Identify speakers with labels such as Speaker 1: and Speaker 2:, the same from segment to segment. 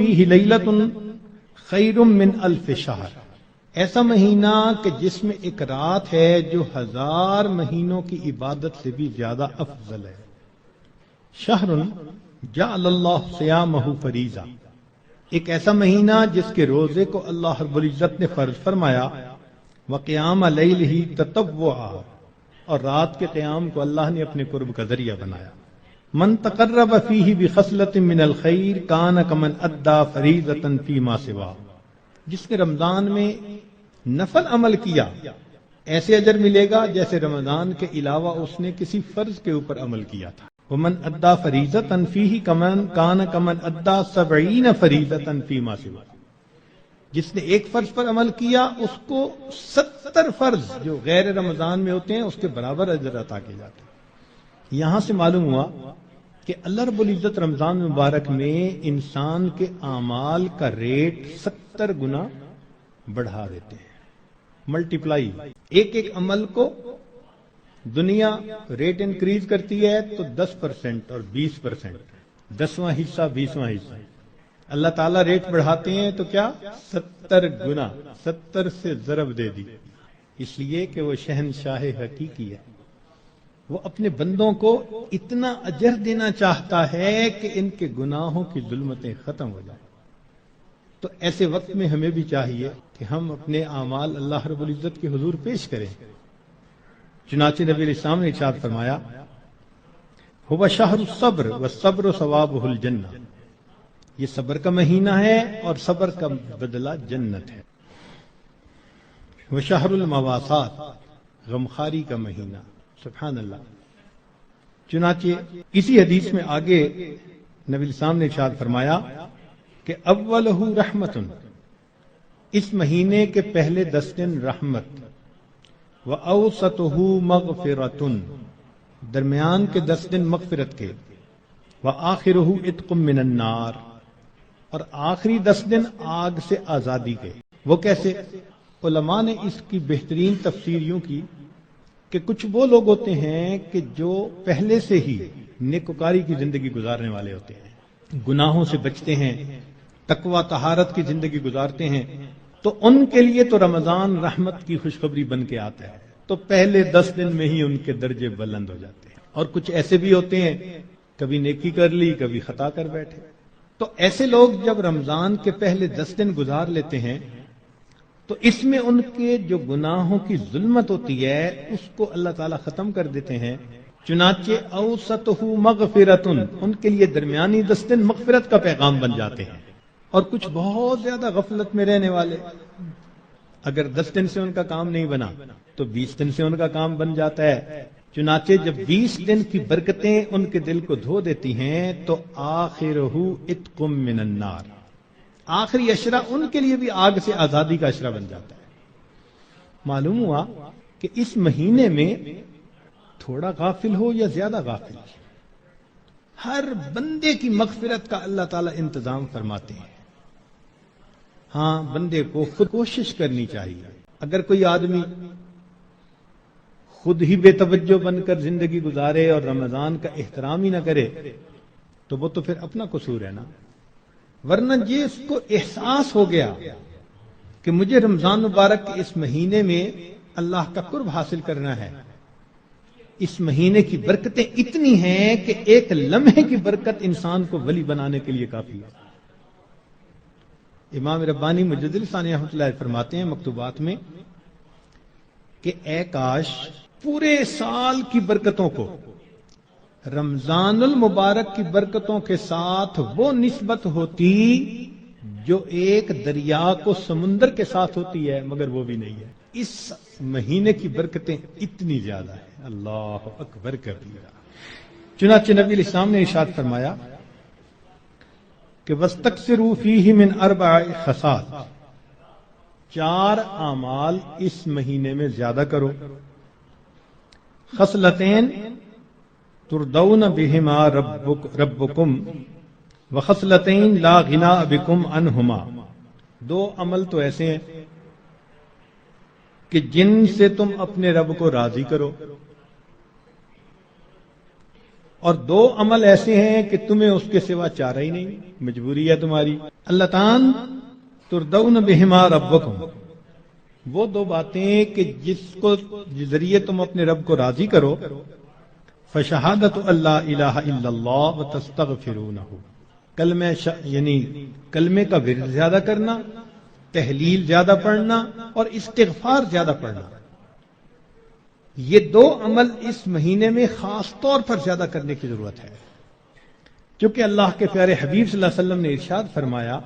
Speaker 1: فیہ لیلۃ خیر من الف شہر، ایسا مہینہ کہ جس میں ایک رات ہے جو 1000 مہینوں کی عبادت سے بھی زیادہ افضل ہے۔ شہر جعل اللہ صیامہ فریضہ، ایک ایسا مہینہ جس کے روزے کو اللہ رب العزت نے فرض فرمایا، وقیام لیلہ تطوعا، اور رات کے قیام کو اللہ نے اپنے قرب کا ذریعہ بنایا۔ من تقرب فیہ بخصلۃ من الخیر کان کمن ادى فریضۃ فیما سوا، جس نے رمضان میں نفل عمل کیا ایسے اجر ملے گا جیسے رمضان کے علاوہ اس نے کسی فرض کے اوپر عمل کیا تھا۔ ومن ادى فریضۃ فیہ کان کمن ادى 70 فریضۃ فیما سوا، جس نے ایک فرض پر عمل کیا اس کو 70 فرض جو غیر رمضان میں ہوتے ہیں اس کے برابر اجر عطا کیے جاتے ہیں۔ یہاں سے معلوم ہوا کہ اللہ رب العزت رمضان مبارک میں انسان کے اعمال کا ریٹ 70 گنا بڑھا دیتے ہیں، ملٹیپلائی۔ ایک ایک عمل کو دنیا ریٹ انکریز کرتی ہے تو 10% اور 20%، 10واں حصہ 20واں حصہ، اللہ تعالیٰ ریٹ بڑھاتے ہیں تو کیا 70 گنا، 70 سے ضرب دے دی، اس لیے کہ وہ شہنشاہ حقیقی ہے، وہ اپنے بندوں کو اتنا اجر دینا چاہتا ہے کہ ان کے گناہوں کی ظلمتیں ختم ہو جائیں۔ تو ایسے وقت میں ہمیں بھی چاہیے کہ ہم اپنے اعمال اللہ رب العزت کے حضور پیش کریں۔ چنانچہ نبی علیہ السلام نے ارشاد فرمایا، هو شہر الصبر والصبر ثوابہ الجنہ، یہ صبر کا مہینہ ہے اور صبر کا بدلہ جنت ہے۔ وشہر المواسات، غمخاری کا مہینہ، سبحان اللہ۔ چنانچہ اسی حدیث میں آگے نبی السلام نے ارشاد فرمایا کہ اولہ رحمت، اس مہینے کے پہلے 10 دن رحمت، وَأَوْسَطُهُ مَغْفِرَةٌ، درمیان کے 10 دن مغفرت کے، وَآخِرُهُ عِتْقٌ مِّنَ النَّارِ، اور آخری 10 دن آگ سے آزادی کے۔ وہ کیسے؟ علماء نے اس کی بہترین تفسیر یوں کی کہ کچھ وہ لوگ ہوتے ہیں کہ جو پہلے سے ہی نیکوکاری کی زندگی گزارنے والے ہوتے ہیں، گناہوں سے بچتے ہیں، تقوی طہارت کی زندگی گزارتے ہیں، تو ان کے لیے تو رمضان رحمت کی خوشخبری بن کے آتا ہے، تو پہلے 10 دن میں ہی ان کے درجے بلند ہو جاتے ہیں۔ اور کچھ ایسے بھی ہوتے ہیں کبھی نیکی کر لی کبھی خطا کر بیٹھے، تو ایسے لوگ جب رمضان کے پہلے 10 دن گزار لیتے ہیں تو اس میں ان کے جو گناہوں کی ظلمت ہوتی ہے اس کو اللہ تعالیٰ ختم کر دیتے ہیں۔ چنانچہ اوسطہ مغفرتن، ان کے لیے درمیانی 10 دن مغفرت کا پیغام بن جاتے ہیں۔ اور کچھ بہت زیادہ غفلت میں رہنے والے، اگر 10 دن سے ان کا کام نہیں بنا تو 20 دن سے ان کا کام بن جاتا ہے۔ چنانچہ جب 20 دن کی برکتیں ان کے دل کو دھو دیتی ہیں تو آخرہ عتق من النار، آخری عشرہ ان کے لیے بھی آگ سے آزادی کا عشرہ بن جاتا ہے۔ معلوم ہوا کہ اس مہینے میں تھوڑا غافل ہو یا زیادہ غافل، ہر بندے کی مغفرت کا اللہ تعالیٰ انتظام فرماتے ہیں۔ ہاں، بندے کو خود کوشش کرنی چاہیے۔ اگر کوئی آدمی خود ہی بے توجہ بن کر زندگی گزارے اور رمضان کا احترام ہی نہ کرے تو وہ تو پھر اپنا قصور ہے نا، ورنہ یہ اس کو احساس ہو گیا کہ مجھے رمضان مبارک کے اس مہینے میں اللہ کا قرب حاصل کرنا ہے، اس مہینے کی برکتیں اتنی ہیں کہ ایک لمحے کی برکت انسان کو ولی بنانے کے لیے کافی ہے۔ امام ربانی مجدد ثانی رحمۃ اللہ فرماتے ہیں مکتوبات میں کہ اے کاش پورے سال کی برکتوں کو رمضان المبارک کی برکتوں کے ساتھ وہ نسبت ہوتی جو ایک دریا کو سمندر کے ساتھ ہوتی ہے، مگر وہ بھی نہیں ہے۔ اس مہینے کی برکتیں اتنی زیادہ ہیں، اللہ اکبر کبیرہ۔ چنانچہ نبی علیہ السلام نے ارشاد فرمایا کہ وَاسْتَكْثِرُوا فِيهِ مِنْ 4 خصال، 4 اعمال اس مہینے میں زیادہ کرو۔ خصلتین تردون بہما ربکم وخصلتین لا غناء بکم عنہما، 2 عمل تو ایسے ہیں کہ جن سے تم اپنے رب کو راضی کرو، اور 2 عمل ایسے ہیں کہ تمہیں اس کے سوا چارہ ہی نہیں، مجبوری ہے تمہاری۔ اللہ تعالی تردون بہما ربکم، وہ 2 باتیں کہ جس ذریعے تم اپنے رب کو راضی کرو، فشہادت اللہ الہ الا اللہ وتستغفرونہ، یعنی کلمے کا ورد زیادہ کرنا، تحلیل زیادہ پڑھنا اور استغفار زیادہ پڑھنا۔ یہ 2 عمل اس مہینے میں خاص طور پر زیادہ کرنے کی ضرورت ہے، کیونکہ اللہ کے پیارے حبیب صلی اللہ علیہ وسلم نے ارشاد فرمایا،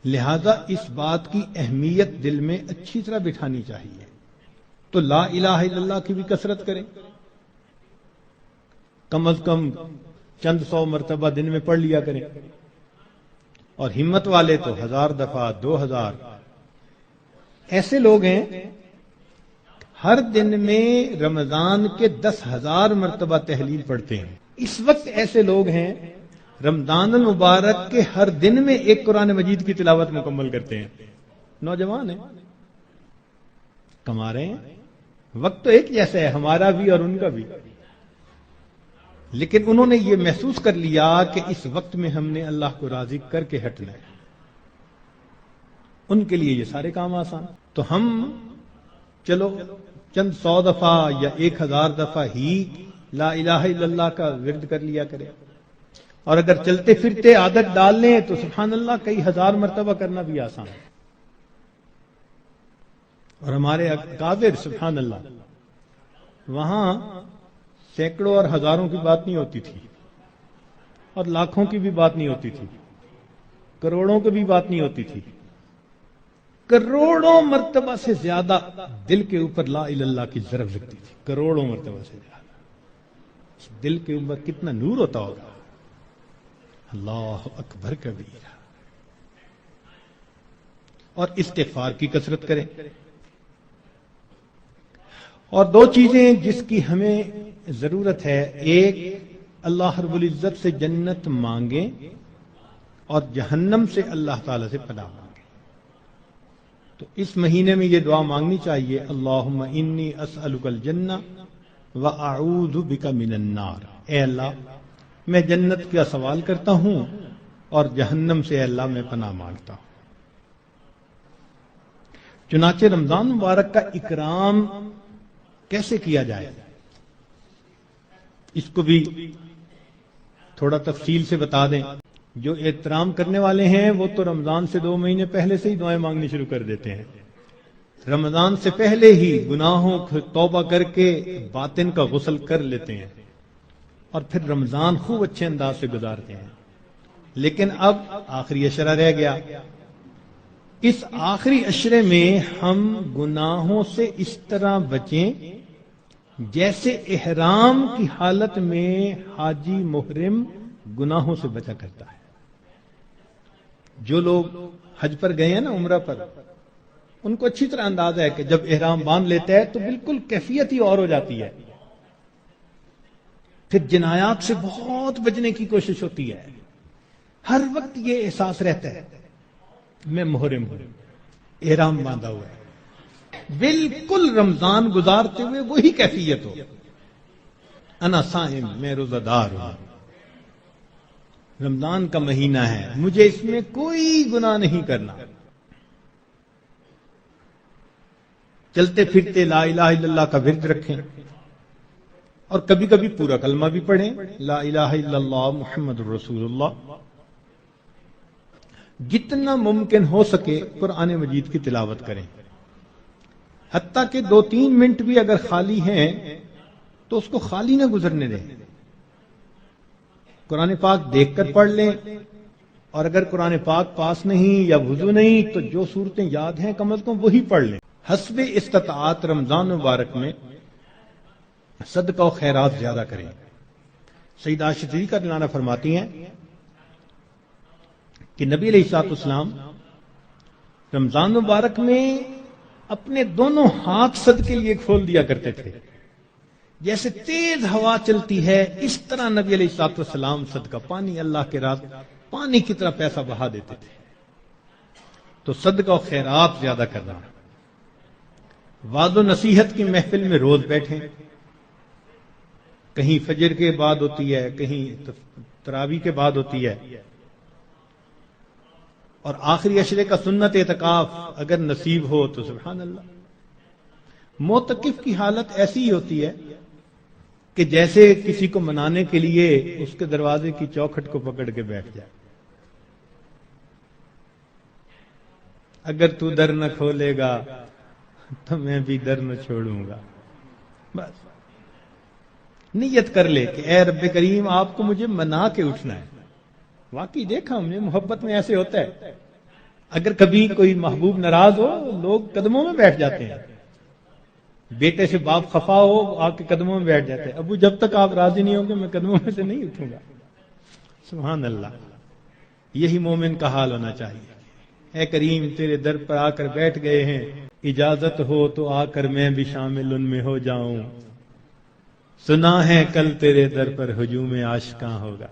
Speaker 1: لہذا اس بات کی اہمیت دل میں اچھی طرح بٹھانی چاہیے۔ تو لا الہ الا اللہ کی بھی کثرت کریں، کم از کم چند 100 مرتبہ دن میں پڑھ لیا کریں، اور ہمت والے تو 1000 دفعہ 2000۔ ایسے لوگ ہیں ہر دن میں رمضان کے 10,000 مرتبہ تحلیل پڑھتے ہیں۔ اس وقت ایسے لوگ ہیں رمضان المبارک کے ہر دن میں ایک قرآن مجید کی تلاوت مکمل کرتے ہیں۔ نوجوان ہیں، کما رہے ہیں، وقت تو ایک جیسا ہے ہمارا بھی اور ان کا بھی، لیکن انہوں نے یہ محسوس کر لیا کہ اس وقت میں ہم نے اللہ کو راضی کر کے ہٹنا ہے، ان کے لیے یہ سارے کام آسان۔ تو ہم چلو چند 100 دفعہ یا 1000 دفعہ ہی لا الہ الا اللہ کا ورد کر لیا کریں، اور اگر چلتے پھرتے عادت ڈال لیں تو سبحان اللہ کئی 1000 مرتبہ کرنا بھی آسان ہے۔ اور ہمارے اکابر سبحان اللہ، وہاں سینکڑوں اور ہزاروں کی بات نہیں ہوتی تھی، اور لاکھوں کی بھی بات نہیں ہوتی تھی، کروڑوں کی بھی بات نہیں ہوتی تھی، کروڑوں مرتبہ سے زیادہ دل کے اوپر لا الہ الا اللہ کی ضرب لگتی تھی، کروڑوں مرتبہ سے زیادہ۔ دل کے اوپر کتنا نور ہوتا ہوگا، اللہ اکبر کبیرہ۔ اور استغفار کی کثرت کریں۔ اور 2 چیزیں جس کی ہمیں ضرورت ہے، ایک اللہ رب العزت سے جنت مانگیں اور جہنم سے اللہ تعالی سے پناہ مانگیں۔ تو اس مہینے میں یہ دعا مانگنی چاہیے، اللہم انی اسألک الجنہ واعوذ بک من النار، اے اللہ میں جنت کا سوال کرتا ہوں اور جہنم سے اے اللہ میں پناہ مانگتا ہوں۔ چنانچہ رمضان مبارک کا اکرام کیسے کیا جائے، اس کو بھی تھوڑا تفصیل سے بتا دیں۔ جو احترام کرنے والے ہیں وہ تو رمضان سے 2 مہینے پہلے سے ہی دعائیں مانگنی شروع کر دیتے ہیں، رمضان سے پہلے ہی گناہوں کو توبہ کر کے باطن کا غسل کر لیتے ہیں، اور پھر رمضان خوب اچھے انداز سے گزارتے ہیں۔ لیکن اب آخری عشرہ رہ گیا، اس آخری عشرے میں ہم گناہوں سے اس طرح بچیں جیسے احرام کی حالت میں حاجی محرم گناہوں سے بچا کرتا ہے۔ جو لوگ حج پر گئے ہیں نا، عمرہ پر، ان کو اچھی طرح اندازہ ہے کہ جب احرام باندھ لیتا ہے تو بالکل کیفیت ہی اور ہو جاتی ہے، پھر جنایات سے بہت بچنے کی کوشش ہوتی ہے، ہر وقت یہ احساس رہتا ہے میں محرم ہوں، احرام باندھا ہوا ہے، بالکل رمضان گزارتے ہوئے وہی کیفیت ہو، انا صائم، میں روزہ دار ہوں، رمضان کا مہینہ ہے، مجھے اس میں کوئی گناہ نہیں کرنا۔ چلتے پھرتے لا الہ الا اللہ کا ورد رکھیں، اور کبھی کبھی پورا کلمہ بھی پڑھیں، لا الہ الا اللہ محمد الرسول اللہ۔ جتنا ممکن ہو سکے قرآن مجید کی تلاوت کریں، حتیٰ کہ 2-3 منٹ بھی اگر خالی ہیں تو اس کو خالی نہ گزرنے دیں، قرآن پاک دیکھ کر پڑھ لیں، اور اگر قرآن پاک پاس نہیں یا وضو نہیں تو جو صورتیں یاد ہیں کم از کم وہی پڑھ لیں۔ حسب استطاعت رمضان مبارک میں صدقہ و خیرات زیادہ کریں۔ سیدہ عائشہ صدیقہ رضی اللہ عنہا فرماتی ہیں کہ نبی علیہ الصلوۃ والسلام رمضان مبارک میں اپنے دونوں ہاتھ صدقے لیے کھول دیا کرتے تھے، جیسے تیز ہوا چلتی ہے اس طرح نبی علیہ الصلوۃ والسلام صدقہ، پانی اللہ کے راز پانی کی طرح پیسہ بہا دیتے تھے۔ تو صدقہ و خیرات زیادہ کرنا، وعظ و نصیحت کی محفل میں روز بیٹھیں، کہیں فجر کے بعد ہوتی ہے، کہیں تراویح کے بعد ہوتی ہے، اور آخری عشرے کا سنت اعتکاف اگر نصیب ہو تو سبحان اللہ۔ معتکف کی حالت ایسی ہی ہوتی ہے کہ جیسے کسی کو منانے کے لیے اس کے دروازے کی چوکھٹ کو پکڑ کے بیٹھ جائے، اگر تو در نہ کھولے گا تو میں بھی در نہ چھوڑوں گا۔ بس نیت کر لے کہ اے رب کریم آپ کو مجھے منا کے اٹھنا ہے۔ واقعی دیکھا ہم نے، محبت میں ایسے ہوتا ہے، اگر کبھی کوئی محبوب ناراض ہو لوگ قدموں میں بیٹھ جاتے ہیں، بیٹے سے باپ خفا ہو آپ کے قدموں میں بیٹھ جاتے ہیں، ابو جب تک آپ راضی نہیں ہوں گے میں قدموں میں سے نہیں اٹھوں گا۔ سبحان اللہ، یہی مومن کا حال ہونا چاہیے۔ اے کریم تیرے در پر آ کر بیٹھ گئے ہیں، اجازت ہو تو آ کر میں بھی شامل ان میں ہو جاؤں، سنا ہے کل تیرے در پر ہجوم عاشقاں ہوگا۔